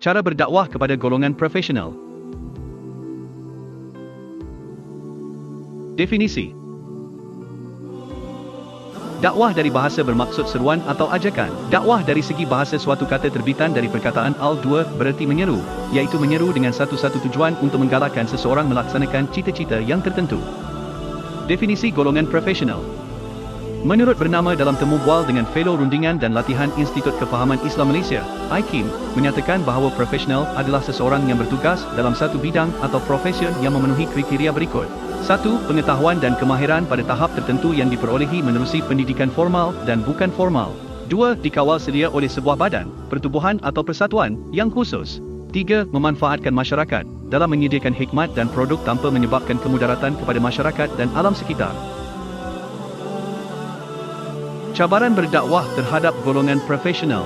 Cara berdakwah kepada golongan profesional. Definisi. Dakwah dari bahasa bermaksud seruan atau ajakan. Dakwah dari segi bahasa suatu kata terbitan dari perkataan al-dua bererti menyeru, iaitu menyeru dengan satu-satu tujuan untuk menggalakkan seseorang melaksanakan cita-cita yang tertentu. Definisi golongan profesional. Menurut bernama dalam temu bual dengan Fellow Rundingan dan Latihan Institut Kefahaman Islam Malaysia, IKIM, menyatakan bahawa profesional adalah seseorang yang bertugas dalam satu bidang atau profesion yang memenuhi kriteria berikut. 1. Pengetahuan dan kemahiran pada tahap tertentu yang diperolehi menerusi pendidikan formal dan bukan formal. 2. Dikawal sedia oleh sebuah badan, pertubuhan atau persatuan yang khusus. 3. Memanfaatkan masyarakat dalam menyediakan hikmat dan produk tanpa menyebabkan kemudaratan kepada masyarakat dan alam sekitar. Cabaran berdakwah terhadap golongan profesional.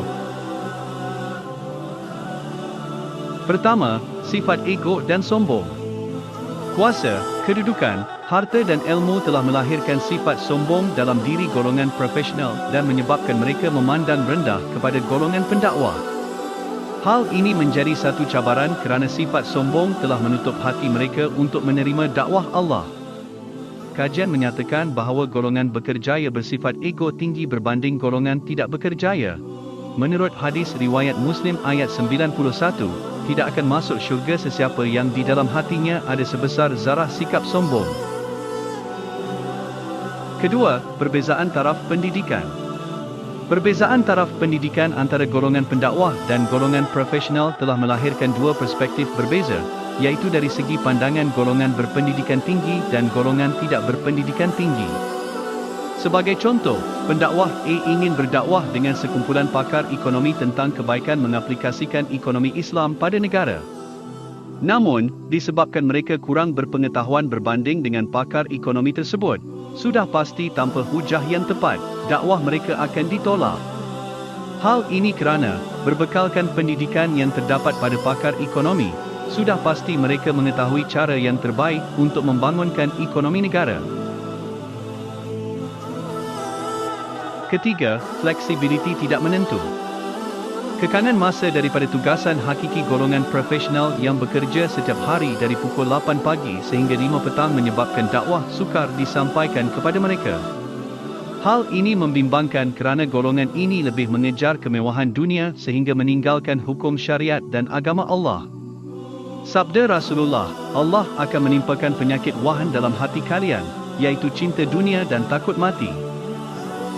Pertama, sifat ego dan sombong. Kuasa, kedudukan, harta dan ilmu telah melahirkan sifat sombong dalam diri golongan profesional dan menyebabkan mereka memandang rendah kepada golongan pendakwah. Hal ini menjadi satu cabaran kerana sifat sombong telah menutup hati mereka untuk menerima dakwah Allah. Kajian menyatakan bahawa golongan bekerjaya bersifat ego tinggi berbanding golongan tidak bekerjaya. Menurut hadis riwayat Muslim ayat 91, tidak akan masuk syurga sesiapa yang di dalam hatinya ada sebesar zarah sikap sombong. Kedua, perbezaan taraf pendidikan. Perbezaan taraf pendidikan antara golongan pendakwah dan golongan profesional telah melahirkan dua perspektif berbeza, iaitu dari segi pandangan golongan berpendidikan tinggi dan golongan tidak berpendidikan tinggi. Sebagai contoh, pendakwah A ingin berdakwah dengan sekumpulan pakar ekonomi tentang kebaikan mengaplikasikan ekonomi Islam pada negara. Namun, disebabkan mereka kurang berpengetahuan berbanding dengan pakar ekonomi tersebut, sudah pasti tanpa hujah yang tepat, dakwah mereka akan ditolak. Hal ini kerana, berbekalkan pendidikan yang terdapat pada pakar ekonomi, sudah pasti mereka mengetahui cara yang terbaik untuk membangunkan ekonomi negara. Ketiga, fleksibiliti tidak menentu. Kekangan masa daripada tugasan hakiki golongan profesional yang bekerja setiap hari dari pukul 8 pagi sehingga 5 petang menyebabkan dakwah sukar disampaikan kepada mereka. Hal ini membimbangkan kerana golongan ini lebih mengejar kemewahan dunia sehingga meninggalkan hukum syariat dan agama Allah. Sabda Rasulullah, Allah akan menimpakan penyakit wahan dalam hati kalian, iaitu cinta dunia dan takut mati.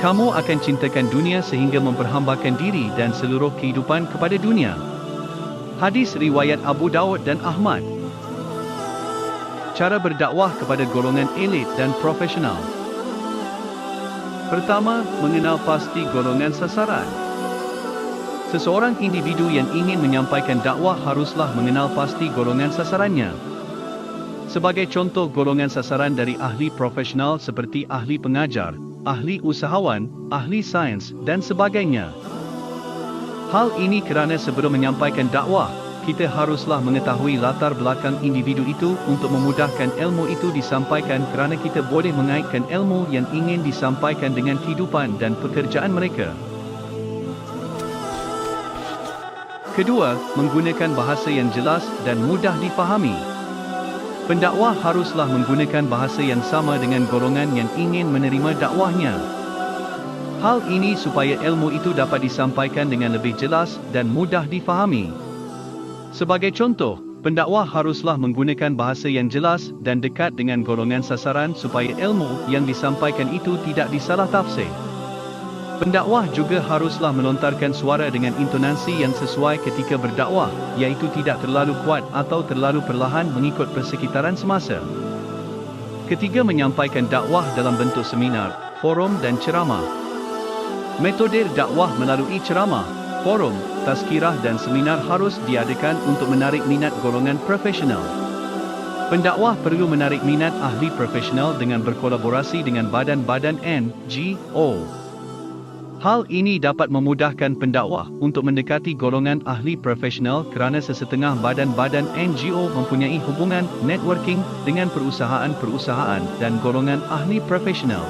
Kamu akan cintakan dunia sehingga memperhambakan diri dan seluruh kehidupan kepada dunia. Hadis riwayat Abu Dawud dan Ahmad. Cara berdakwah kepada golongan elit dan profesional. Pertama, mengenal pasti golongan sasaran. Seseorang individu yang ingin menyampaikan dakwah haruslah mengenal pasti golongan sasarannya. Sebagai contoh golongan sasaran dari ahli profesional seperti ahli pengajar, ahli usahawan, ahli sains, dan sebagainya. Hal ini kerana sebelum menyampaikan dakwah, kita haruslah mengetahui latar belakang individu itu untuk memudahkan ilmu itu disampaikan kerana kita boleh mengaitkan ilmu yang ingin disampaikan dengan kehidupan dan pekerjaan mereka. Kedua, menggunakan bahasa yang jelas dan mudah difahami. Pendakwah haruslah menggunakan bahasa yang sama dengan golongan yang ingin menerima dakwahnya. Hal ini supaya ilmu itu dapat disampaikan dengan lebih jelas dan mudah difahami. Sebagai contoh, pendakwah haruslah menggunakan bahasa yang jelas dan dekat dengan golongan sasaran supaya ilmu yang disampaikan itu tidak disalah tafsir. Pendakwah juga haruslah melontarkan suara dengan intonasi yang sesuai ketika berdakwah, iaitu tidak terlalu kuat atau terlalu perlahan mengikut persekitaran semasa. Ketiga, menyampaikan dakwah dalam bentuk seminar, forum dan ceramah. Metode dakwah melalui ceramah, forum, tazkirah dan seminar harus diadakan untuk menarik minat golongan profesional. Pendakwah perlu menarik minat ahli profesional dengan berkolaborasi dengan badan-badan NGO. Hal ini dapat memudahkan pendakwah untuk mendekati golongan ahli profesional kerana sesetengah badan-badan NGO mempunyai hubungan networking dengan perusahaan-perusahaan dan golongan ahli profesional.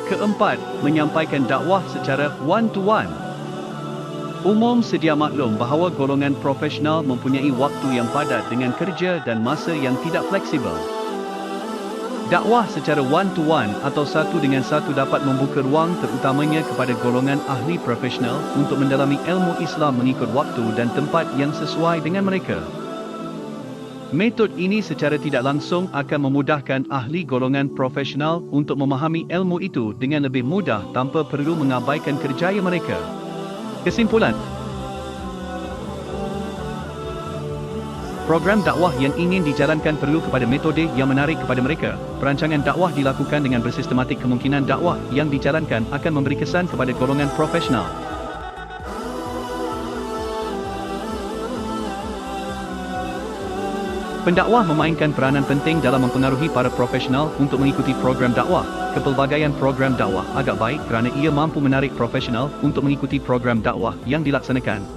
Keempat, menyampaikan dakwah secara one-to-one. Umum sedia maklum bahawa golongan profesional mempunyai waktu yang padat dengan kerja dan masa yang tidak fleksibel. Dakwah secara one-to-one atau satu dengan satu dapat membuka ruang terutamanya kepada golongan ahli profesional untuk mendalami ilmu Islam mengikut waktu dan tempat yang sesuai dengan mereka. Metod ini secara tidak langsung akan memudahkan ahli golongan profesional untuk memahami ilmu itu dengan lebih mudah tanpa perlu mengabaikan kerjaya mereka. Kesimpulan, program dakwah yang ingin dijalankan perlu kepada metode yang menarik kepada mereka. Perancangan dakwah dilakukan dengan bersistematik. Kemungkinan dakwah yang dijalankan akan memberi kesan kepada golongan profesional. Pendakwah memainkan peranan penting dalam mempengaruhi para profesional untuk mengikuti program dakwah. Kepelbagaian program dakwah agak baik kerana ia mampu menarik profesional untuk mengikuti program dakwah yang dilaksanakan.